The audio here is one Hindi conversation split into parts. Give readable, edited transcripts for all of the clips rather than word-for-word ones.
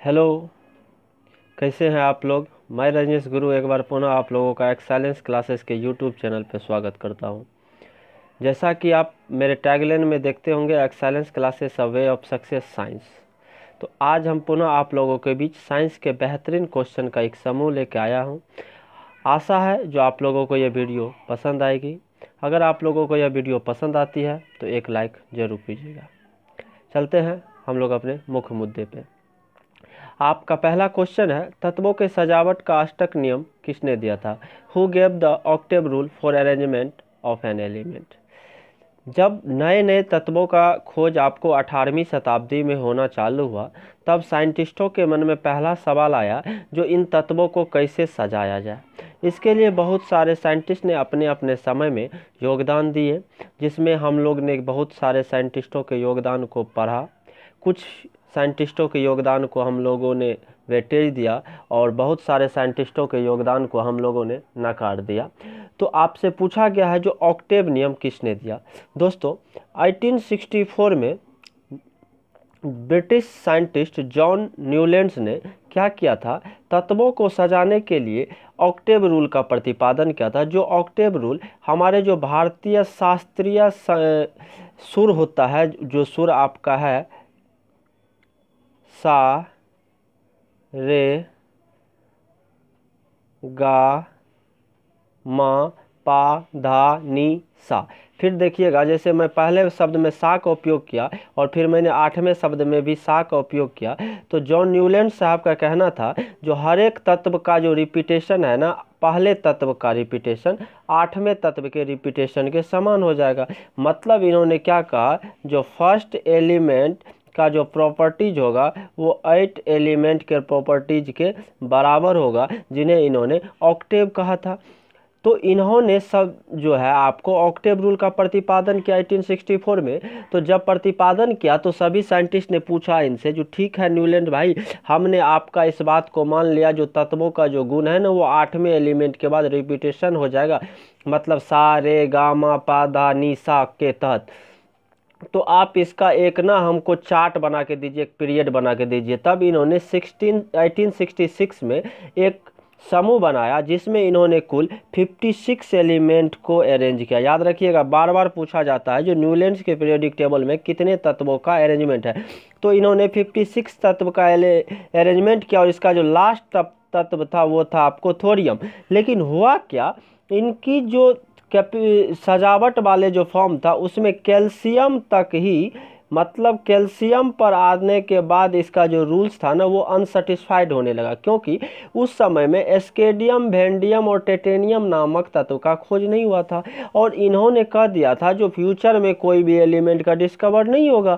हेलो, कैसे हैं आप लोग। मैं रजनीश गुरु एक बार पुनः आप लोगों का एक्सेलेंस क्लासेस के यूट्यूब चैनल पर स्वागत करता हूं। जैसा कि आप मेरे टैगलाइन में देखते होंगे, excellence classes a way of success science. तो आज हम पुनः आप लोगों के बीच साइंस के बेहतरीन क्वेश्चन का एक समूह लेके आया हूं। आशा है जो आप लोगों को यह वीडियो पसंद आएगी। अगर आप लोगों को यह वीडियो पसंद आती है तो एक लाइक ज़रूर कीजिएगा। चलते हैं हम लोग अपने मुख्य मुद्दे पे। आपका पहला क्वेश्चन है, तत्वों के सजावट का अष्टक नियम किसने दिया था? Who gave the Octave rule for arrangement of an element? जब नए नए तत्वों का खोज आपको 18वीं शताब्दी में होना चालू हुआ, तब साइंटिस्टों के मन में पहला सवाल आया जो इन तत्वों को कैसे सजाया जाए। इसके लिए बहुत सारे साइंटिस्ट ने अपने अपने समय में योगदान दिए, जिसमें हम लोग ने बहुत सारे साइंटिस्टों के योगदान को पढ़ा। कुछ साइंटिस्टों के योगदान को हम लोगों ने वेटेज दिया और बहुत सारे साइंटिस्टों के योगदान को हम लोगों ने नकार दिया। तो आपसे पूछा गया है जो ऑक्टेव नियम किसने दिया। दोस्तों, 1864 में ब्रिटिश साइंटिस्ट जॉन न्यूलैंड्स ने क्या किया था? तत्वों को सजाने के लिए ऑक्टेव रूल का प्रतिपादन किया था। जो ऑक्टेव रूल हमारे जो भारतीय शास्त्रीय सुर होता है, जो सुर आपका है सा रे गा मा पा धा नी सा। फिर देखिएगा, जैसे मैं पहले शब्द में सा का उपयोग किया और फिर मैंने 8वें शब्द में भी सा का उपयोग किया। तो जॉन न्यूलैंड साहब का कहना था जो हर एक तत्व का जो रिपीटेशन है ना, पहले तत्व का रिपीटेशन 8वें तत्व के रिपीटेशन के समान हो जाएगा। मतलब इन्होंने क्या कहा, जो फर्स्ट एलिमेंट का जो प्रॉपर्टीज होगा वो 8 एलिमेंट के प्रॉपर्टीज के बराबर होगा, जिन्हें इन्होंने ऑक्टेव कहा था। तो इन्होंने सब जो है आपको ऑक्टेव रूल का प्रतिपादन किया 1864 में। तो जब प्रतिपादन किया तो सभी साइंटिस्ट ने पूछा इनसे, जो ठीक है न्यूलैंड भाई, हमने आपका इस बात को मान लिया, जो तत्वों का जो गुण है ना वो 8वें एलिमेंट के बाद रिपीटेशन हो जाएगा, मतलब सा रे गा मा पा धा नी सा के तहत। तो आप इसका एक ना हमको चार्ट बना के दीजिए, एक पीरियड बना के दीजिए। तब इन्होंने 1866 में एक समूह बनाया जिसमें इन्होंने कुल 56 एलिमेंट को अरेंज किया। याद रखिएगा, बार बार पूछा जाता है जो न्यूलैंड्स के पीरियोडिक टेबल में कितने तत्वों का अरेंजमेंट है। तो इन्होंने 56 तत्व का अरेंजमेंट किया और इसका जो लास्ट तत्व था वो था आपको थोरियम। लेकिन हुआ क्या, इनकी जो सजावट वाले जो फॉर्म था उसमें कैल्शियम तक ही, मतलब कैल्शियम पर आने के बाद इसका जो रूल्स था ना वो अनसेटिस्फाइड होने लगा, क्योंकि उस समय में एस्केडियम, वेंडियम और टिटेनियम नामक तत्व का खोज नहीं हुआ था। और इन्होंने कह दिया था जो फ्यूचर में कोई भी एलिमेंट का डिस्कवर नहीं होगा।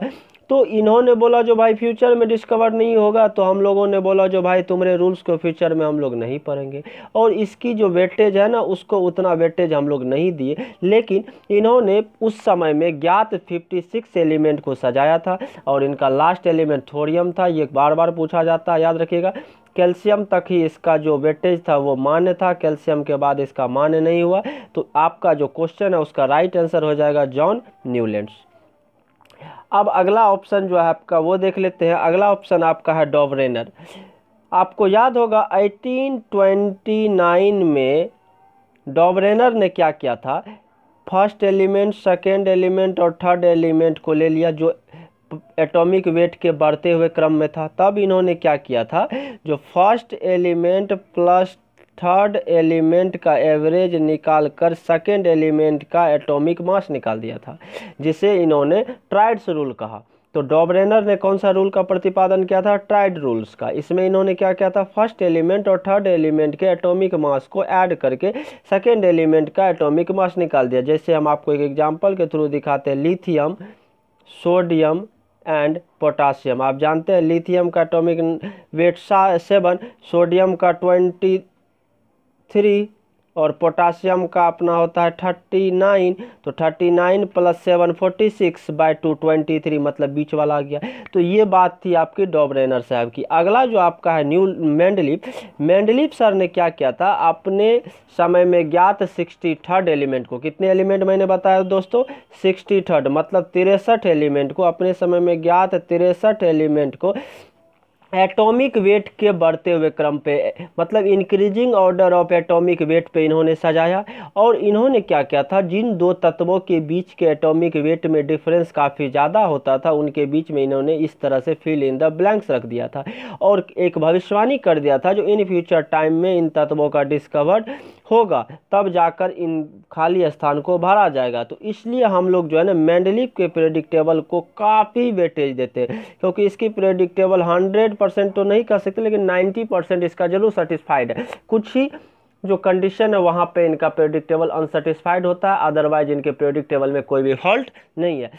तो इन्होंने बोला जो भाई फ्यूचर में डिस्कवर नहीं होगा, तो हम लोगों ने बोला जो भाई तुम्हारे रूल्स को फ्यूचर में हम लोग नहीं पढ़ेंगे। और इसकी जो वेटेज है ना उसको उतना वेटेज हम लोग नहीं दिए। लेकिन इन्होंने उस समय में ज्ञात 56 एलिमेंट को सजाया था और इनका लास्ट एलिमेंट थोरियम था। ये बार बार पूछा जाता है, याद रखिएगा। कैल्शियम तक ही इसका जो वेटेज था वो मान्य था, कैल्शियम के बाद इसका मान्य नहीं हुआ। तो आपका जो क्वेश्चन है उसका राइट आंसर हो जाएगा जॉन न्यूलैंड्स। अब अगला ऑप्शन जो है आपका वो देख लेते हैं। अगला ऑप्शन आपका है डॉबरेनर। आपको याद होगा 1829 में डॉबरेनर ने क्या किया था, फर्स्ट एलिमेंट, सेकेंड एलिमेंट और थर्ड एलिमेंट को ले लिया जो एटॉमिक वेट के बढ़ते हुए क्रम में था। तब इन्होंने क्या किया था, जो first element plus third element का एवरेज निकाल कर सेकेंड एलिमेंट का एटॉमिक मास निकाल दिया था, जिसे इन्होंने ट्राइड्स रूल कहा। तो डॉबरेनर ने कौन सा रूल का प्रतिपादन किया था? ट्राइड रूल्स का। इसमें इन्होंने क्या किया था, फर्स्ट एलिमेंट और थर्ड एलिमेंट के एटॉमिक मास को ऐड करके सेकेंड एलिमेंट का एटॉमिक मास निकाल दिया। जैसे हम आपको एक एग्जाम्पल के थ्रू दिखाते हैं, लिथियम, सोडियम एंड पोटासियम। आप जानते हैं लिथियम का एटॉमिक वेट 7, सोडियम का 23 और पोटासियम का अपना होता है 39। तो 39 + 7 46/2 23, मतलब बीच वाला आ गया। तो ये बात थी आपकी डॉबरेनर साहब की। अगला जो आपका है मेंडलीफ सर ने क्या किया था, अपने समय में ज्ञात 63rd एलिमेंट को, कितने एलिमेंट मैंने बताया दोस्तों, 63rd, मतलब 63 एलिमेंट को, अपने समय में ज्ञात 63 एलिमेंट को एटॉमिक वेट के बढ़ते हुए क्रम पे, मतलब increasing order of atomic weight पे इन्होंने सजाया। और इन्होंने क्या किया था, जिन दो तत्वों के बीच के एटॉमिक वेट में डिफरेंस काफ़ी ज़्यादा होता था उनके बीच में इन्होंने इस तरह से फिल इन द ब्लैंक्स रख दिया था और एक भविष्यवाणी कर दिया था जो इन फ्यूचर टाइम में इन तत्वों का डिस्कवर्ड होगा तब जाकर इन खाली स्थान को भरा जाएगा। तो इसलिए हम लोग जो है ना मेंडलीव के प्रेडिक्टेबल को काफ़ी वेटेज देते हैं, क्योंकि इसकी प्रेडिक्टेबल 100% तो नहीं कह सकते लेकिन 90% इसका जरूर सेटिस्फाइड है। कुछ ही जो कंडीशन है वहाँ पे इनका प्रेडिक्टेबल अनसेटिस्फाइड होता है, अदरवाइज इनके प्रेडिक्टेबल में कोई भी फॉल्ट नहीं है।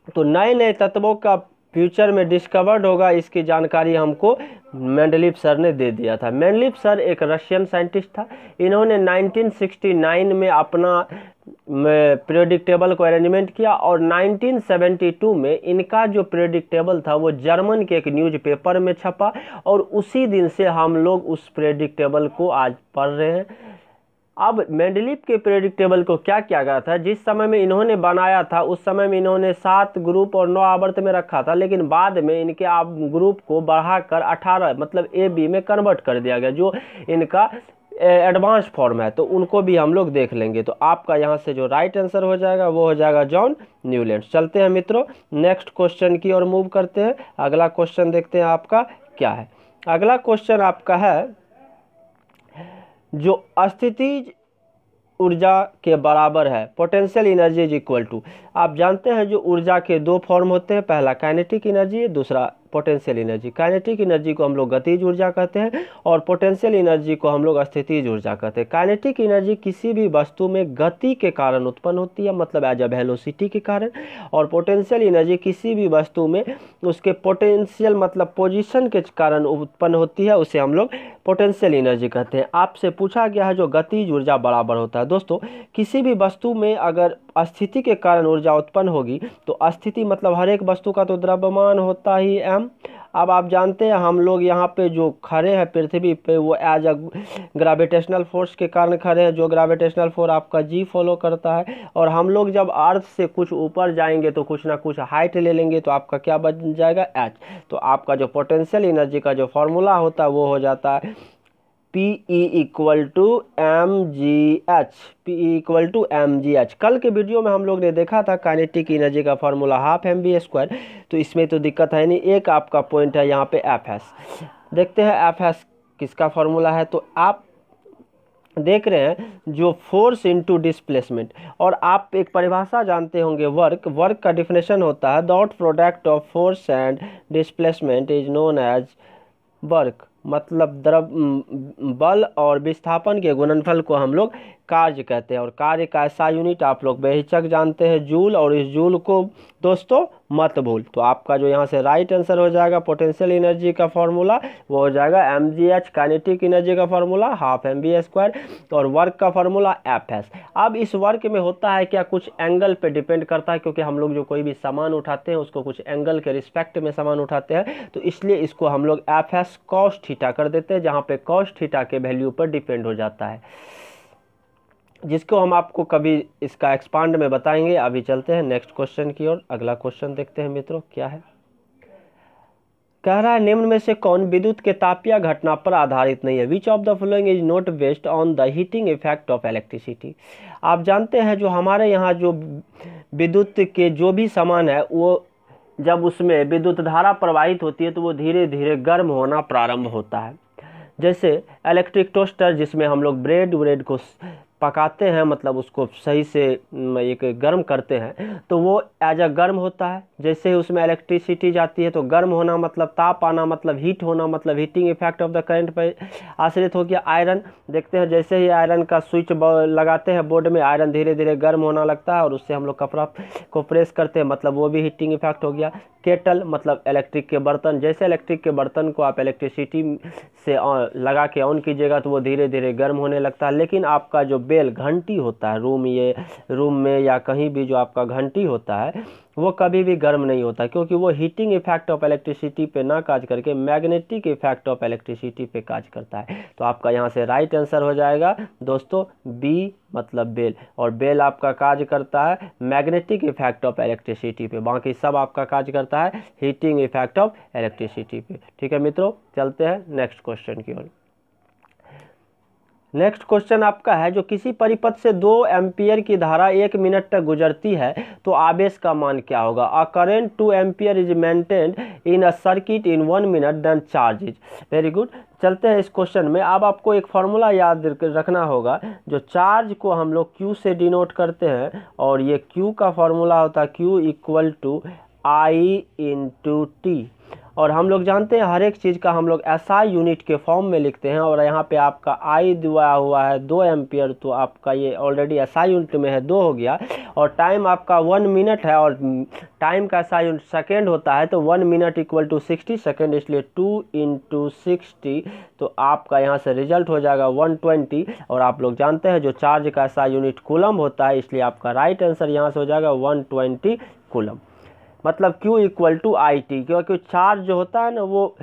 तो नए नए तत्वों का फ्यूचर में डिस्कवर्ड होगा, इसकी जानकारी हमको मेंडलीव सर ने दे दिया था। मेंडलीव सर एक रशियन साइंटिस्ट था। इन्होंने 1969 में अपना प्रेडिक्टेबल को अरेंजमेंट किया और 1972 में इनका जो प्रेडिक्टेबल था वो जर्मन के एक न्यूज़पेपर में छपा और उसी दिन से हम लोग उस प्रेडिक्टेबल को आज पढ़ रहे हैं। अब मेंडलीव के प्रेडिक्टेबल को क्या किया गया था, जिस समय में इन्होंने बनाया था उस समय में इन्होंने 7 ग्रुप और 9 आवर्त में रखा था, लेकिन बाद में इनके ग्रुप को बढ़ाकर 18 मतलब AB में कन्वर्ट कर दिया गया, जो इनका एडवांस फॉर्म है। तो उनको भी हम लोग देख लेंगे। तो आपका यहाँ से जो राइट आंसर हो जाएगा वो हो जाएगा जॉन न्यूलैंड। चलते हैं मित्रों नेक्स्ट क्वेश्चन की ओर मूव करते हैं। अगला क्वेश्चन देखते हैं आपका क्या है। अगला क्वेश्चन आपका है जो स्थितिज ऊर्जा के बराबर है, potential energy is equal to. आप जानते हैं जो ऊर्जा के दो फॉर्म होते हैं, पहला काइनेटिक एनर्जी, दूसरा पोटेंशियल एनर्जी। काइनेटिक एनर्जी को हम लोग गतिज ऊर्जा कहते हैं और पोटेंशियल एनर्जी को हम लोग स्थितिज ऊर्जा कहते हैं। काइनेटिक एनर्जी किसी भी वस्तु में गति के कारण उत्पन्न होती है, मतलब एज अ वेलोसिटी के कारण, और पोटेंशियल एनर्जी किसी भी वस्तु में उसके पोटेंशियल मतलब पोजीशन के कारण उत्पन्न होती है, उसे हम लोग पोटेंशियल एनर्जी कहते हैं। आपसे पूछा गया है जो गतिज ऊर्जा बराबर होता है। दोस्तों किसी भी वस्तु में अगर स्थिति के कारण ऊर्जा उत्पन्न होगी तो स्थिति मतलब हर एक वस्तु का तो द्रव्यमान होता ही m। अब आप जानते हैं हम लोग यहाँ पे जो खड़े हैं पृथ्वी पे वो एज अ ग्रेविटेशनल फोर्स के कारण खड़े हैं, जो ग्रेविटेशनल फोर्स आपका G फॉलो करता है। और हम लोग जब अर्थ से कुछ ऊपर जाएंगे तो कुछ ना कुछ हाइट ले लेंगे तो आपका क्या बन जाएगा H। तो आपका जो पोटेंशियल एनर्जी का जो फॉर्मूला होता है वो हो जाता है PE equal to mgh। PE equal to mgh। कल के वीडियो में हम लोग ने देखा था काइनेटिक एनर्जी का फॉर्मूला हाफ mv², तो इसमें तो दिक्कत है नहीं। एक आपका पॉइंट है यहाँ पे Fs। देखते हैं Fs किसका फॉर्मूला है। तो आप देख रहे हैं जो फोर्स इनटू डिस्प्लेसमेंट, और आप एक परिभाषा जानते होंगे वर्क। वर्क का डिफिनेशन होता है dot product of force and displacement is known as work, मतलब बल और विस्थापन के गुणनफल को हम लोग कार्य कहते हैं। और कार्य का ऐसा यूनिट आप लोग बेहिचक जानते हैं जूल, और इस जूल को दोस्तों मत भूल। तो आपका जो यहाँ से राइट आंसर हो जाएगा पोटेंशियल एनर्जी का फॉर्मूला वो हो जाएगा mgh, काइनेटिक एनर्जी का फॉर्मूला हाफ mv², और वर्क का फॉर्मूला Fs। अब इस वर्क में होता है क्या, कुछ एंगल पे डिपेंड करता है, क्योंकि हम लोग जो कोई भी सामान उठाते हैं उसको कुछ एंगल के रिस्पेक्ट में सामान उठाते हैं, तो इसलिए इसको हम लोग Fs cos थीटा कर देते हैं, जहाँ पे cos थीटा के वैल्यू पर डिपेंड हो जाता है, जिसको हम आपको कभी इसका एक्सपांड में बताएंगे। अभी चलते हैं नेक्स्ट क्वेश्चन की ओर। अगला क्वेश्चन देखते हैं मित्रों क्या है। कह रहा है निम्न में से कौन विद्युत के तापीय घटना पर आधारित नहीं है। Which of the following is not based on the heating effect of electricity. आप जानते हैं जो हमारे यहाँ जो विद्युत के जो भी सामान है वो जब उसमें विद्युत धारा प्रवाहित होती है तो वो धीरे धीरे गर्म होना प्रारंभ होता है। जैसे इलेक्ट्रिक टोस्टर जिसमें हम लोग ब्रेड को पकाते हैं, मतलब उसको सही से एक गर्म करते हैं, तो वो एज अ गर्म होता है। जैसे ही उसमें इलेक्ट्रिसिटी जाती है तो गर्म होना मतलब ताप आना, मतलब हीट होना, मतलब heating effect of the current पर आश्रित हो गया। आयरन देखते हैं जैसे ही आयरन का स्विच लगाते हैं बोर्ड में, आयरन धीरे धीरे गर्म होना लगता है और उससे हम लोग कपड़ा को प्रेस करते हैं, मतलब वो भी हीटिंग इफेक्ट हो गया। केटल मतलब इलेक्ट्रिक के बर्तन, जैसे इलेक्ट्रिक के बर्तन को आप इलेक्ट्रिसिटी से लगा के ऑन कीजिएगा तो वो धीरे धीरे गर्म होने लगता है। लेकिन आपका जो बेल घंटी होता है रूम में या कहीं भी जो आपका घंटी होता है वो कभी भी गर्म नहीं होता, क्योंकि वो हीटिंग इफेक्ट ऑफ इलेक्ट्रिसिटी पे ना काज करके मैग्नेटिक इफेक्ट ऑफ इलेक्ट्रिसिटी पे काज करता है। तो आपका यहाँ से राइट आंसर हो जाएगा दोस्तों बी, मतलब बेल। और बेल आपका काज करता है मैग्नेटिक इफेक्ट ऑफ इलेक्ट्रिसिटी पे, बाकी सब आपका काज करता है हीटिंग इफेक्ट ऑफ इलेक्ट्रिसिटी पे। ठीक है मित्रों, चलते हैं नेक्स्ट क्वेश्चन की ओर। नेक्स्ट क्वेश्चन आपका है, जो किसी परिपथ से 2 एम्पियर की धारा 1 मिनट तक गुजरती है तो आवेश का मान क्या होगा। A current 2 ampere is maintained in a circuit in 1 minute, then charge is. Very good, चलते हैं इस क्वेश्चन में। अब आपको एक फॉर्मूला याद रखना होगा, जो चार्ज को हम लोग Q से डिनोट करते हैं, और ये Q का फॉर्मूला होता है Q equal to I into T. और हम लोग जानते हैं हर एक चीज़ का हम लोग SI यूनिट के फॉर्म में लिखते हैं, और यहाँ पे आपका I दिया हुआ है 2 एम्पियर, तो आपका ये ऑलरेडी SI यूनिट में है 2 हो गया। और टाइम आपका 1 मिनट है, और टाइम का SI यूनिट सेकेंड होता है, तो 1 मिनट इक्वल टू 60 सेकेंड, इसलिए 2 इंटू 60, तो आपका यहाँ से रिजल्ट हो जाएगा 120। और आप लोग जानते हैं जो चार्ज का SI यूनिट कूलम होता है, इसलिए आपका राइट आंसर यहाँ से हो जाएगा 120 कूलम, मतलब Q equal to I T. क्योंकि चार्ज जो होता है ना वो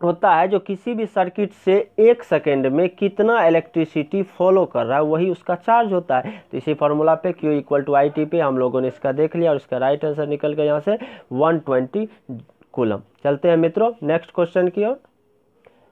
होता है जो किसी भी सर्किट से 1 सेकेंड में कितना इलेक्ट्रिसिटी फॉलो कर रहा है, वही उसका चार्ज होता है। तो इसी फार्मूला पे Q equal to I T पे हम लोगों ने इसका देख लिया, और इसका राइट आंसर निकल गया यहाँ से 120 कूलम। चलते हैं मित्रों नेक्स्ट क्वेश्चन की ओर।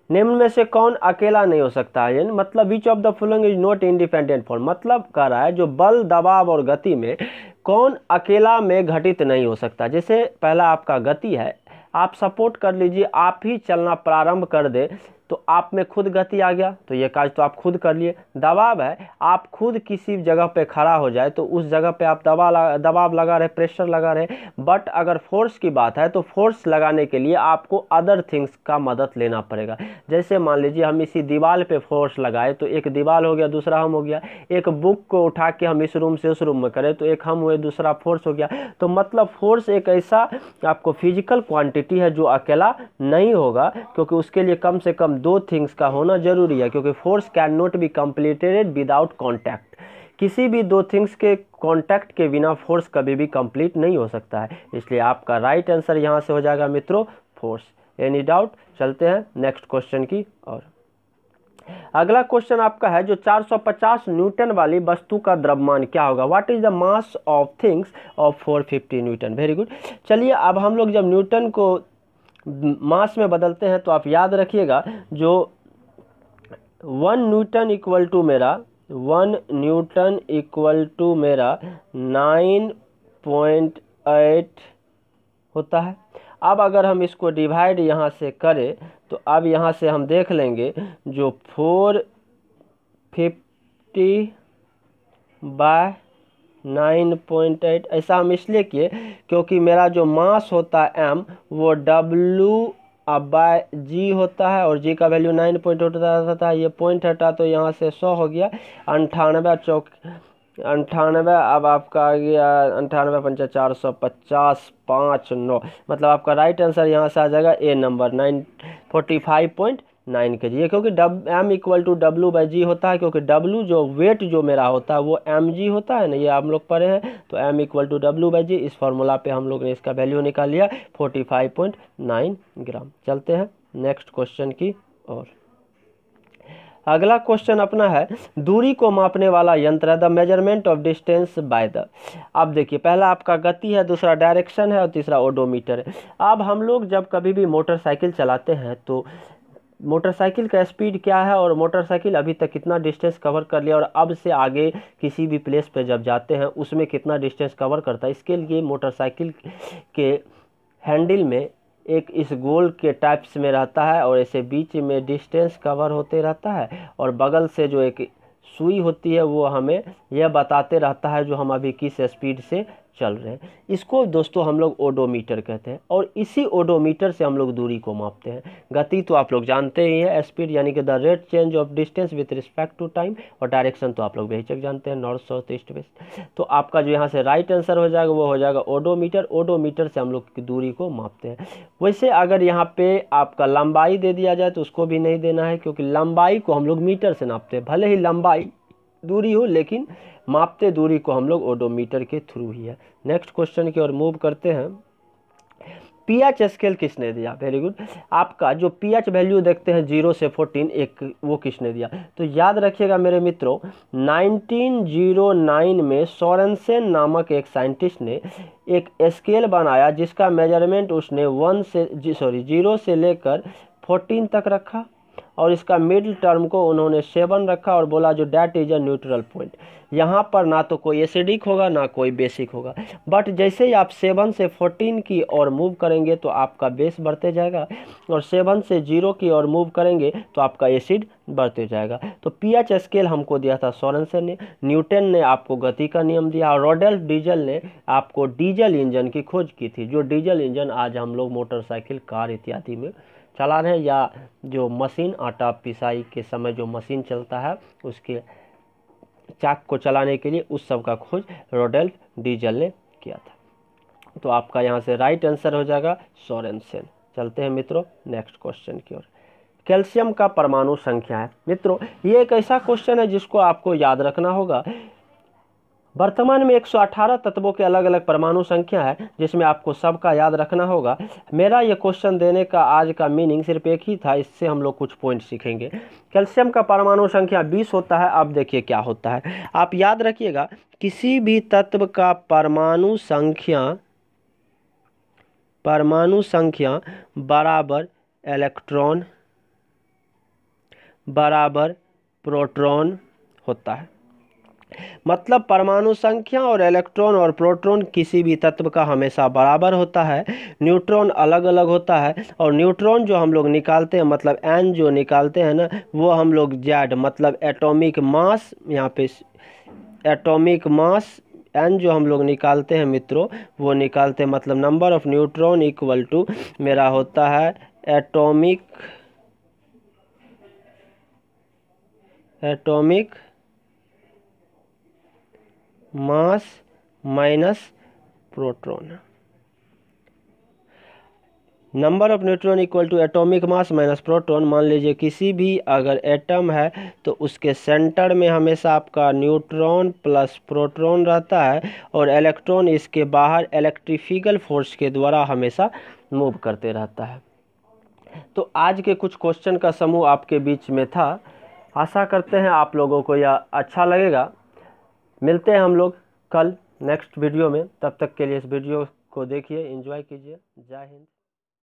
निम्न में से कौन अकेला नहीं हो सकता है, मतलब which of the following is not independent for, मतलब कह रहा है जो बल, दबाव और गति में कौन अकेला में घटित नहीं हो सकता। जैसे पहला आपका गति है, आप सपोर्ट कर लीजिए, आप ही चलना प्रारंभ कर दे तो आप में खुद गति आ गया, तो ये काज तो आप खुद कर लिए। दबाव है, आप खुद किसी जगह पे खड़ा हो जाए तो उस जगह पे आप दबाव लगा रहे, प्रेशर लगा रहे। बट अगर फोर्स की बात है तो फोर्स लगाने के लिए आपको अदर थिंग्स का मदद लेना पड़ेगा। जैसे मान लीजिए हम इसी दीवार पे फोर्स लगाए तो एक दीवार हो गया, दूसरा हम हो गया। एक बुक को उठा के हम इस रूम से उस रूम में करें तो एक हम हुए, दूसरा फोर्स हो गया। तो मतलब फोर्स एक ऐसा आपको फिजिकल क्वांटिटी है जो अकेला नहीं होगा, क्योंकि उसके लिए कम से कम 2 थिंग्स का होना जरूरी है, क्योंकि force can not be completed without contact. किसी भी 2 थिंग्स के कांटेक्ट के बिना फोर्स कभी भी कंप्लीट नहीं हो सकता है। इसलिए आपका राइट आंसर यहां से हो जाएगा मित्रों फोर्स। Any doubt? चलते हैं नेक्स्ट क्वेश्चन की ओर। अगला क्वेश्चन आपका है, जो 450 न्यूटन वाली वस्तु का द्रव्यमान क्या होगा। What is the mass of things of 450 Newton. Very good, चलिए अब हम लोग जब न्यूटन को मास में बदलते हैं तो आप याद रखिएगा, जो 1 न्यूटन इक्वल टू मेरा 9.8 होता है। अब अगर हम इसको डिवाइड यहाँ से करें तो अब यहाँ से हम देख लेंगे जो 450 बाय 9.8, ऐसा हम इसलिए किए क्योंकि मेरा जो मास होता है m वो W/g होता है, और g का वैल्यू 9 होता है। ये पॉइंट हटा तो यहाँ से 100 हो गया, 98 अब आपका आ गया 98 पंचा 450 5 9, मतलब आपका राइट आंसर यहाँ से आ जाएगा ए नंबर 45.9 kg। ये क्योंकि m इक्वल टू W/g होता है, क्योंकि W जो वेट जो मेरा होता है वो mg होता है ना, ये हम लोग पढ़े हैं। तो m इक्वल टू W/g, इस फॉर्मूला पे हम लोग ने इसका वैल्यू निकाल लिया 45.9 ग्राम। चलते हैं नेक्स्ट क्वेश्चन की ओर। अगला क्वेश्चन अपना है, दूरी को मापने वाला यंत्र है, the measurement of distance by the. अब देखिए पहला आपका गति है, दूसरा डायरेक्शन है, और तीसरा ओडोमीटर है। अब हम लोग जब कभी भी मोटरसाइकिल चलाते हैं तो मोटरसाइकिल का स्पीड क्या है और मोटरसाइकिल अभी तक कितना डिस्टेंस कवर कर लिया, और अब से आगे किसी भी प्लेस पे जब जाते हैं उसमें कितना डिस्टेंस कवर करता है। इसके लिए मोटरसाइकिल के हैंडल में एक इस गोल के टाइप्स में रहता है, और ऐसे बीच में डिस्टेंस कवर होते रहता है, और बगल से जो एक सुई होती है वो हमें यह बताते रहता है जो हम अभी किस स्पीड से चल रहे हैं। इसको दोस्तों हम लोग ओडोमीटर कहते हैं, और इसी ओडोमीटर से हम लोग दूरी को मापते हैं। गति तो आप लोग जानते ही हैं, स्पीड यानी कि the rate change of distance with respect to time, और डायरेक्शन तो आप लोग बेहिचक जानते हैं, नॉर्थ साउथ ईस्ट वेस्ट। तो आपका जो यहाँ से राइट आंसर हो जाएगा वो हो जाएगा ओडोमीटर। ओडोमीटर से हम लोग की दूरी को मापते हैं। वैसे अगर यहाँ पे आपका लंबाई दे दिया जाए तो उसको भी नहीं देना है, क्योंकि लंबाई को हम लोग मीटर से नापते हैं। भले ही लंबाई दूरी हो, लेकिन मापते दूरी को हम लोग ओडोमीटर के थ्रू ही है। नेक्स्ट क्वेश्चन की ओर मूव करते हैं। पीएच स्केल किसने दिया? Very good. आपका जो पीएच वैल्यू देखते हैं 0 से 14, एक वो किसने दिया? तो याद रखिएगा मेरे मित्रों, 1909 में सोरेनसेन नामक एक साइंटिस्ट ने एक स्केल बनाया जिसका मेजरमेंट उसने 0 से लेकर 14 तक रखा, और इसका मिडिल टर्म को उन्होंने 7 रखा और बोला जो that is a neutral point. यहाँ पर ना तो कोई एसिडिक होगा ना कोई बेसिक होगा, बट जैसे ही आप 7 से 14 की ओर मूव करेंगे तो आपका बेस बढ़ते जाएगा, और 7 से 0 की ओर मूव करेंगे तो आपका एसिड बढ़ते जाएगा। तो पीएच स्केल हमको दिया था सोरेनसेन ने, न्यूटन ने आपको गति का नियम दिया, और रॉडल्फ डीजल ने आपको डीजल इंजन की खोज की थी। जो डीजल इंजन आज हम लोग मोटरसाइकिल, कार इत्यादि में चला रहे हैं, या जो मशीन आटा पिसाई के समय जो मशीन चलता है उसके चाक को चलाने के लिए, उस सब का खोज रॉडल्फ डीजल ने किया था। तो आपका यहाँ से राइट आंसर हो जाएगा सोरेनसेन। चलते हैं मित्रों नेक्स्ट क्वेश्चन की ओर। कैल्शियम का परमाणु संख्या है। मित्रों ये एक ऐसा क्वेश्चन है जिसको आपको याद रखना होगा। वर्तमान में 118 तत्वों के अलग अलग परमाणु संख्या है, जिसमें आपको सबका याद रखना होगा। मेरा ये क्वेश्चन देने का आज का मीनिंग सिर्फ एक ही था, इससे हम लोग कुछ पॉइंट सीखेंगे। कैल्शियम का परमाणु संख्या 20 होता है। अब देखिए क्या होता है, आप याद रखिएगा, किसी भी तत्व का परमाणु संख्या बराबर इलेक्ट्रॉन बराबर प्रोटॉन होता है। मतलब परमाणु संख्या और इलेक्ट्रॉन और प्रोटॉन किसी भी तत्व का हमेशा बराबर होता है। न्यूट्रॉन अलग अलग होता है, और न्यूट्रॉन जो हम लोग निकालते हैं, मतलब एन जो निकालते हैं ना, वो हम लोग जेड मतलब एटॉमिक मास, यहाँ पे एटॉमिक मास एन जो हम लोग निकालते हैं मित्रों, वो निकालते हैं मतलब number of neutron equal to मेरा होता है atomic mass minus proton. Number of neutron equal to atomic mass minus proton. मान लीजिए किसी भी अगर एटम है तो उसके सेंटर में हमेशा आपका न्यूट्रॉन प्लस प्रोटॉन रहता है, और इलेक्ट्रॉन इसके बाहर इलेक्ट्रिफिकल फोर्स के द्वारा हमेशा मूव करते रहता है। तो आज के कुछ क्वेश्चन का समूह आपके बीच में था। आशा करते हैं आप लोगों को यह अच्छा लगेगा। मिलते हैं हम लोग कल नेक्स्ट वीडियो में। तब तक के लिए इस वीडियो को देखिए, एंजॉय कीजिए। जय हिंद।